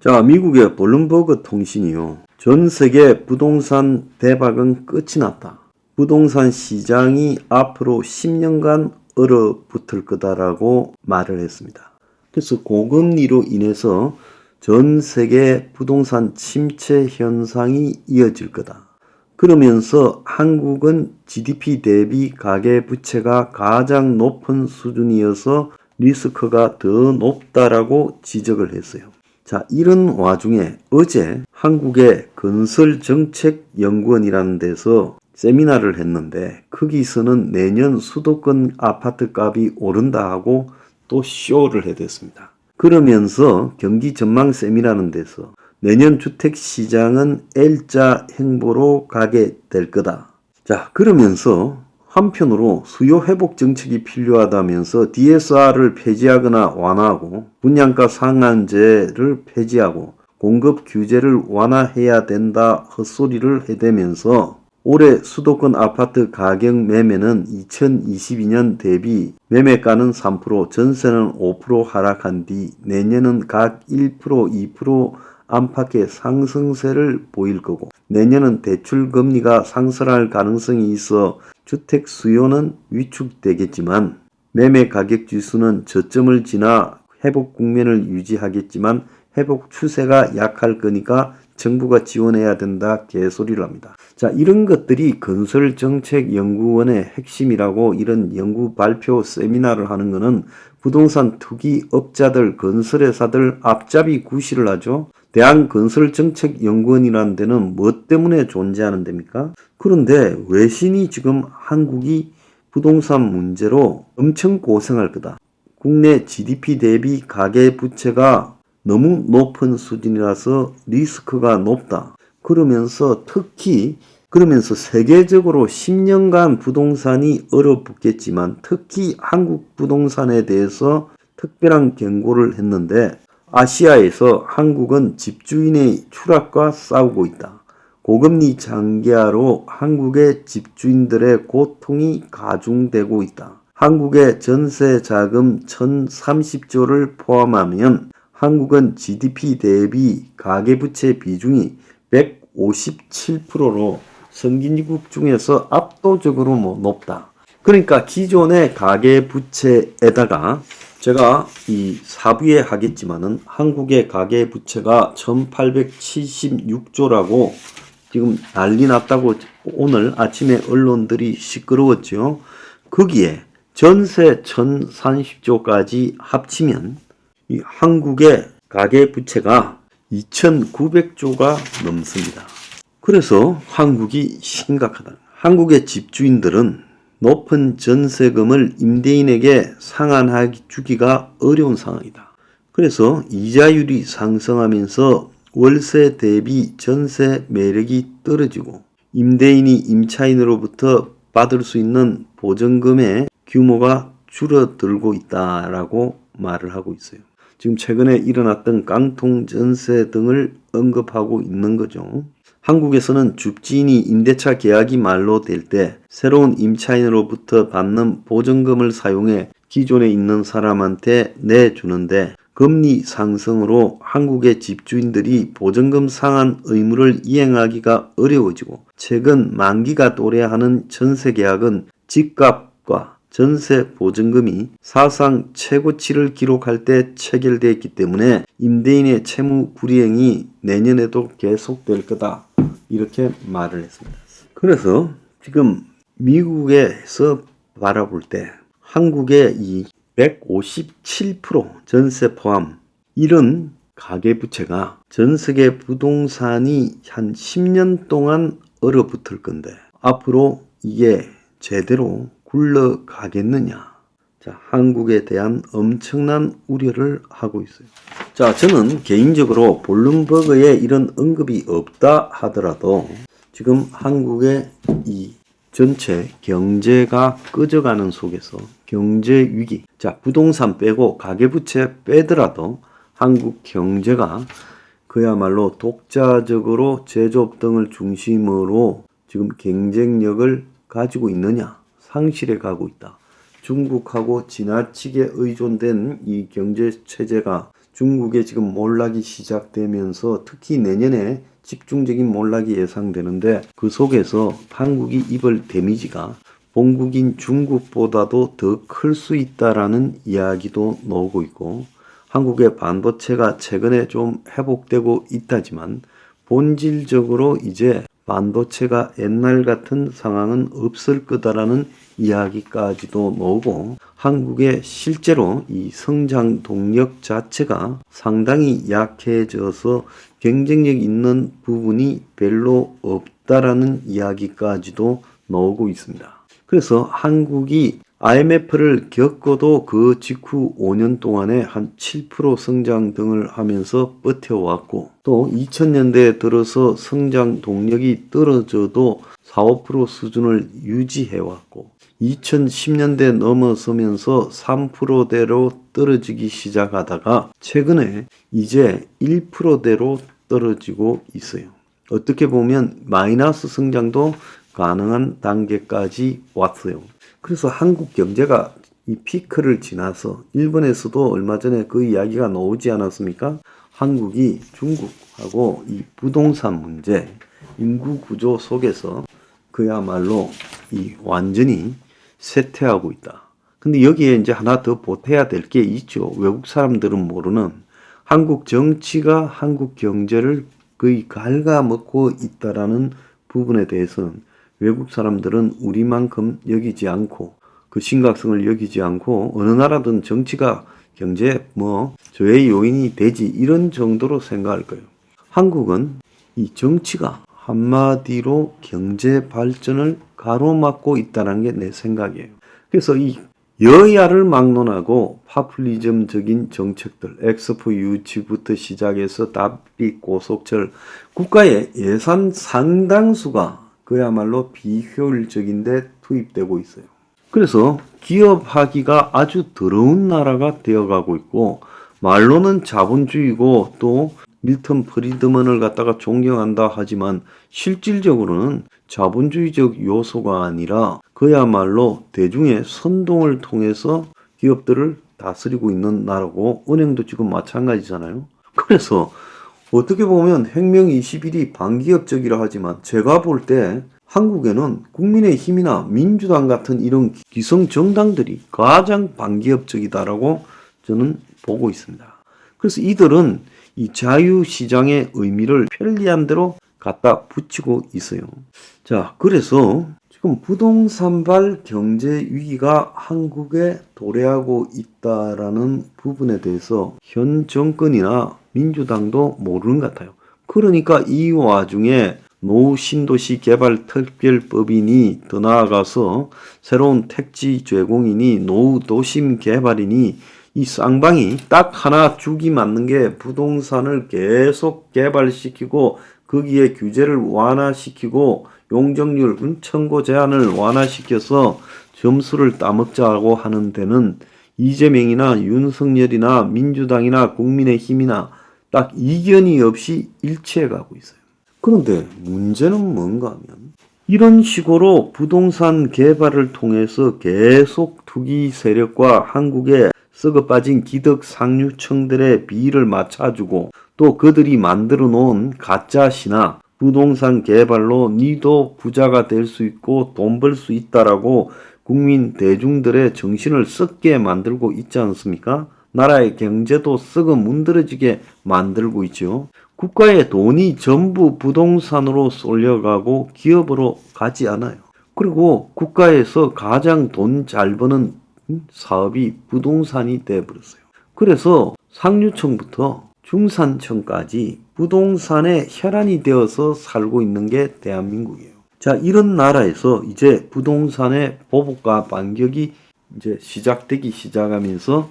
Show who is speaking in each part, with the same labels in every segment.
Speaker 1: 자, 미국의 블룸버그 통신이요. 전 세계 부동산 대박은 끝이 났다. 부동산 시장이 앞으로 10년간 얼어붙을 거다라고 말을 했습니다. 그래서 고금리로 인해서 전 세계 부동산 침체 현상이 이어질 거다. 그러면서 한국은 GDP 대비 가계부채가 가장 높은 수준이어서 리스크가 더 높다라고 지적을 했어요. 자, 이런 와중에 어제 한국의 건설정책연구원이라는 데서 세미나를 했는데 거기서는 내년 수도권 아파트 값이 오른다 하고 또 쇼를 해댔습니다. 그러면서 경기전망세미라는 데서 내년 주택시장은 L자 행보로 가게 될 거다. 자, 그러면서 한편으로 수요 회복 정책이 필요하다면서 DSR을 폐지하거나 완화하고 분양가 상한제를 폐지하고 공급 규제를 완화해야 된다 헛소리를 해대면서 올해 수도권 아파트 가격 매매는 2022년 대비 매매가는 3%, 전세는 5% 하락한 뒤 내년은 각 1%, 2% 안팎의 상승세를 보일 거고 내년은 대출 금리가 상승할 가능성이 있어 주택 수요는 위축되겠지만 매매 가격 지수는 저점을 지나 회복 국면을 유지하겠지만 회복 추세가 약할 거니까 정부가 지원해야 된다 개소리를 합니다. 자, 이런 것들이 건설정책연구원의 핵심이라고 이런 연구 발표 세미나를 하는 것은 부동산 투기업자들, 건설회사들 앞잡이 구실을 하죠. 대한건설정책연구원이라는 데는 뭐 때문에 존재하는 데입니까? 그런데 외신이 지금 한국이 부동산 문제로 엄청 고생할 거다. 국내 GDP 대비 가계부채가 너무 높은 수준이라서 리스크가 높다. 그러면서 세계적으로 10년간 부동산이 얼어붙겠지만 특히 한국 부동산에 대해서 특별한 경고를 했는데 아시아에서 한국은 집주인의 추락과 싸우고 있다. 고금리 장기화로 한국의 집주인들의 고통이 가중되고 있다. 한국의 전세 자금 1030조를 포함하면 한국은 GDP 대비 가계부채 비중이 157%로 선진국 중에서 압도적으로 높다. 그러니까 기존의 가계부채에다가 제가 이 사부에 하겠지만은 한국의 가계부채가 1876조라고 지금 난리 났다고 오늘 아침에 언론들이 시끄러웠죠. 거기에 전세 1030조까지 합치면 이 한국의 가계부채가 2900조가 넘습니다. 그래서 한국이 심각하다. 한국의 집주인들은 높은 전세금을 임대인에게 상환해주기가 어려운 상황이다. 그래서 이자율이 상승하면서 월세 대비 전세 매력이 떨어지고 임대인이 임차인으로부터 받을 수 있는 보증금의 규모가 줄어들고 있다라고 말을 하고 있어요. 지금 최근에 일어났던 깡통 전세 등을 언급하고 있는 거죠. 한국에서는 집주인이 임대차 계약이 만료될 때 새로운 임차인으로부터 받는 보증금을 사용해 기존에 있는 사람한테 내주는데 금리 상승으로 한국의 집주인들이 보증금 상환 의무를 이행하기가 어려워지고 최근 만기가 도래하는 전세 계약은 집값과 전세 보증금이 사상 최고치를 기록할 때 체결되었기 때문에 임대인의 채무 불이행이 내년에도 계속될 거다. 이렇게 말을 했습니다. 그래서 지금 미국에서 바라볼 때 한국의 이 157% 전세 포함 이런 가계부채가 전 세계 부동산이 한 10년 동안 얼어붙을 건데 앞으로 이게 제대로 굴러가겠느냐. 자, 한국에 대한 엄청난 우려를 하고 있어요. 자, 저는 개인적으로 블룸버그에 이런 언급이 없다 하더라도 지금 한국의 이 전체 경제가 꺼져가는 속에서 경제 위기, 자, 부동산 빼고 가계부채 빼더라도 한국 경제가 그야말로 독자적으로 제조업 등을 중심으로 지금 경쟁력을 가지고 있느냐, 상실해 가고 있다. 중국하고 지나치게 의존된 이 경제 체제가 중국의 지금 몰락이 시작되면서 특히 내년에 집중적인 몰락이 예상되는데 그 속에서 한국이 입을 데미지가 본국인 중국보다도 더 클 수 있다라는 이야기도 나오고 있고 한국의 반도체가 최근에 좀 회복되고 있다지만 본질적으로 이제 반도체가 옛날 같은 상황은 없을 거다라는 이야기까지도 나오고 한국의 실제로 이 성장 동력 자체가 상당히 약해져서 경쟁력 있는 부분이 별로 없다라는 이야기까지도 나오고 있습니다. 그래서 한국이 IMF를 겪어도 그 직후 5년 동안에 한 7% 성장 등을 하면서 버텨왔고 또 2000년대에 들어서 성장 동력이 떨어져도 4, 5% 수준을 유지해왔고 2010년대 넘어서면서 3%대로 떨어지기 시작하다가 최근에 이제 1%대로 떨어지고 있어요. 어떻게 보면 마이너스 성장도 가능한 단계까지 왔어요. 그래서 한국 경제가 이 피크를 지나서 일본에서도 얼마 전에 그 이야기가 나오지 않았습니까? 한국이 중국하고 이 부동산 문제, 인구 구조 속에서 그야말로 이 완전히 쇠퇴하고 있다. 근데 여기에 이제 하나 더 보태야 될 게 있죠. 외국 사람들은 모르는 한국 정치가 한국 경제를 거의 갉아먹고 있다라는 부분에 대해서는 외국 사람들은 우리만큼 여기지 않고 그 심각성을 여기지 않고 어느 나라든 정치가 경제에 저의 요인이 되지 이런 정도로 생각할 거예요. 한국은 이 정치가 한마디로 경제 발전을 가로막고 있다는 게 내 생각이에요. 그래서 이 여야를 막론하고 파퓰리즘적인 정책들, 엑스포 유치부터 시작해서 답비 고속철, 국가의 예산 상당수가 그야말로 비효율적인데 투입되고 있어요. 그래서 기업하기가 아주 더러운 나라가 되어가고 있고 말로는 자본주의고 또 밀턴 프리드먼을 갖다가 존경한다 하지만 실질적으로는 자본주의적 요소가 아니라 그야말로 대중의 선동을 통해서 기업들을 다스리고 있는 나라고 은행도 지금 마찬가지잖아요. 그래서 어떻게 보면 혁명 21이 반기업적이라 하지만 제가 볼 때 한국에는 국민의힘이나 민주당 같은 이런 기성 정당들이 가장 반기업적이다라고 저는 보고 있습니다. 그래서 이들은 이 자유시장의 의미를 편리한 대로 갖다 붙이고 있어요. 자, 그래서 지금 부동산발 경제 위기가 한국에 도래하고 있다라는 부분에 대해서 현 정권이나 민주당도 모르는 것 같아요. 그러니까 이 와중에 노후 신도시 개발 특별법이니 더 나아가서 새로운 택지 제공이니 노후 도심 개발이니 이 쌍방이 딱 하나 죽이 맞는 게 부동산을 계속 개발시키고 거기에 규제를 완화시키고 용적률 청구 제한을 완화시켜서 점수를 따먹자고 하는 데는 이재명이나 윤석열이나 민주당이나 국민의힘이나 딱 이견이 없이 일치해 가고 있어요. 그런데 문제는 뭔가 하면 이런 식으로 부동산 개발을 통해서 계속 투기 세력과 한국의 썩어 빠진 기득 상류층들의 비위를 맞춰주고 또 그들이 만들어 놓은 가짜 신화 부동산 개발로 니도 부자가 될 수 있고 돈 벌 수 있다라고 국민 대중들의 정신을 썩게 만들고 있지 않습니까? 나라의 경제도 썩어 문드러지게 만들고 있죠. 국가의 돈이 전부 부동산으로 쏠려가고 기업으로 가지 않아요. 그리고 국가에서 가장 돈 잘 버는 사업이 부동산이 되어버렸어요. 그래서 상류층부터 중산층까지 부동산의 혈안이 되어서 살고 있는 게 대한민국이에요. 자, 이런 나라에서 이제 부동산의 보복과 반격이 이제 시작하면서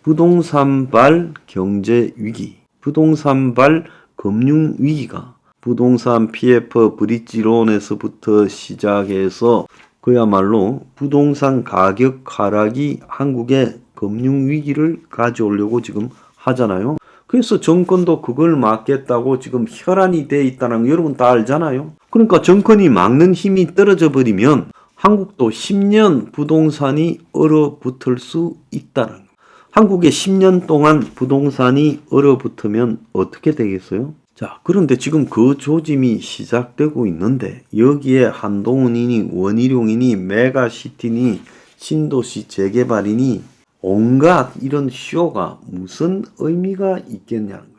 Speaker 1: 부동산발 경제 위기, 부동산발 금융 위기가 부동산 PF 브릿지론에서부터 시작해서 그야말로 부동산 가격 하락이 한국의 금융 위기를 가져오려고 지금 하잖아요. 그래서 정권도 그걸 막겠다고 지금 혈안이 돼 있다는 거 여러분 다 알잖아요. 그러니까 정권이 막는 힘이 떨어져 버리면 한국도 10년 부동산이 얼어붙을 수 있다는 거. 한국에 10년 동안 부동산이 얼어붙으면 어떻게 되겠어요? 자, 그런데 지금 그 조짐이 시작되고 있는데 여기에 한동훈이니 원희룡이니 메가시티니 신도시 재개발이니 온갖 이런 쇼가 무슨 의미가 있겠냐는 거예요.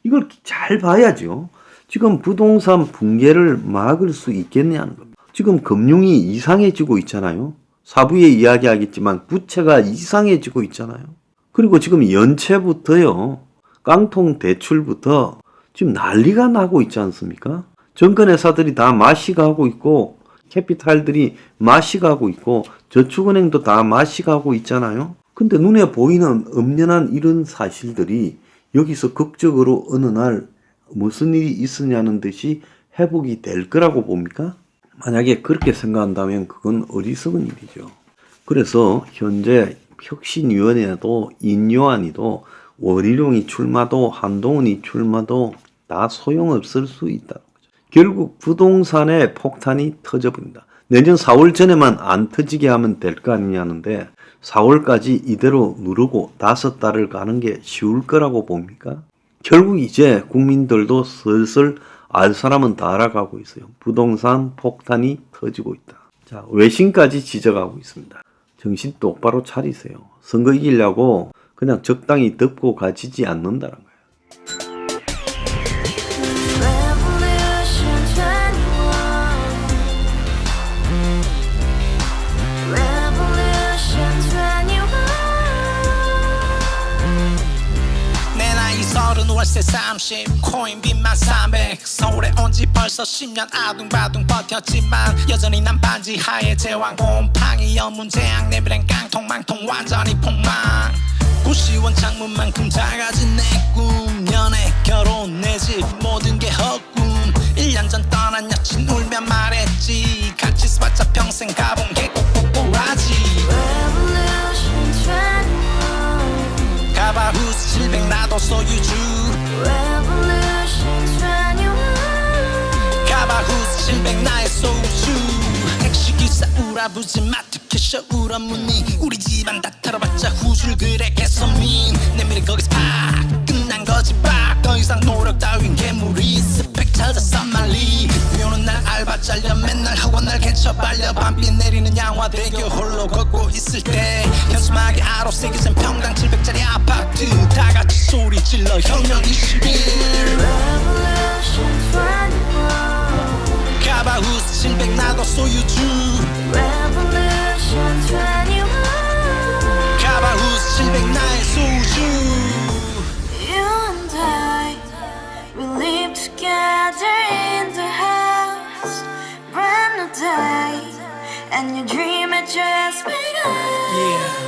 Speaker 1: 이걸 잘 봐야죠. 지금 부동산 붕괴를 막을 수 있겠냐는 겁니다. 지금 금융이 이상해지고 있잖아요. 사부에 이야기하겠지만 부채가 이상해지고 있잖아요. 그리고 지금 연체부터요. 깡통 대출부터 지금 난리가 나고 있지 않습니까? 정권회사들이 다 마시가고 있고 캐피탈들이 마시가고 있고 저축은행도 다 마시가고 있잖아요. 근데 눈에 보이는 엄연한 이런 사실들이 여기서 극적으로 어느 날 무슨 일이 있으냐는 듯이 회복이 될 거라고 봅니까? 만약에 그렇게 생각한다면 그건 어리석은 일이죠. 그래서 현재 혁신위원회도 인요한이도 원희룡이 출마도 한동훈이 출마도 다 소용없을 수 있다는 거죠. 결국 부동산의 폭탄이 터져버린다. 내년 4월 전에만 안 터지게 하면 될 거 아니냐는데 4월까지 이대로 누르고 5달을 가는 게 쉬울 거라고 봅니까? 결국 이제 국민들도 슬슬 알 사람은 다 알아가고 있어요. 부동산 폭탄이 터지고 있다. 자, 외신까지 지적하고 있습니다. 정신 똑바로 차리세요. 선거 이기려고 그냥 적당히 덮고 가지지 않는다는 거예요.
Speaker 2: 월세 30 코인빚만 300 서울에 온 지 벌써 10년 아둥바둥 버텼지만 여전히 난 반지 하에 제왕 곰팡이 연문제약 내비랑 깡통망통 완전히 폭망 고시원 창문만큼 작아진 내 꿈 연애 결혼 내 집 모든 게 헛꿈 1년 전 떠난 여친 울며 말했지 같이 써봤자 평생 가본 게 꼭꼭꼭하지 가바후스 700 나도 소유주 가바후스 700 나의 소유주 택시기사 우라부지 마트 캐셔 울어무니 우리 집안 다 털어봤자 후줄 그래 개선민 내 미래 거기서 팍 끝난 거지 팍더 이상 노력 따윈 괴물이 스펙 찾아서 말리 비오는 날 알바 잘려 맨날 학원 날 개쳐 발려 밤비 내리는 양화대교 홀로 걷고 있을 때 현수막에 아로 새겨진 평당 700짜리 아파트 다같이 소리 질러 혁명 21 가바후스 700 나도 소유주 가바후스 700 나의 소유주
Speaker 3: You and I, we live together in the house, brand new day, and your dream had just begun.
Speaker 2: Yeah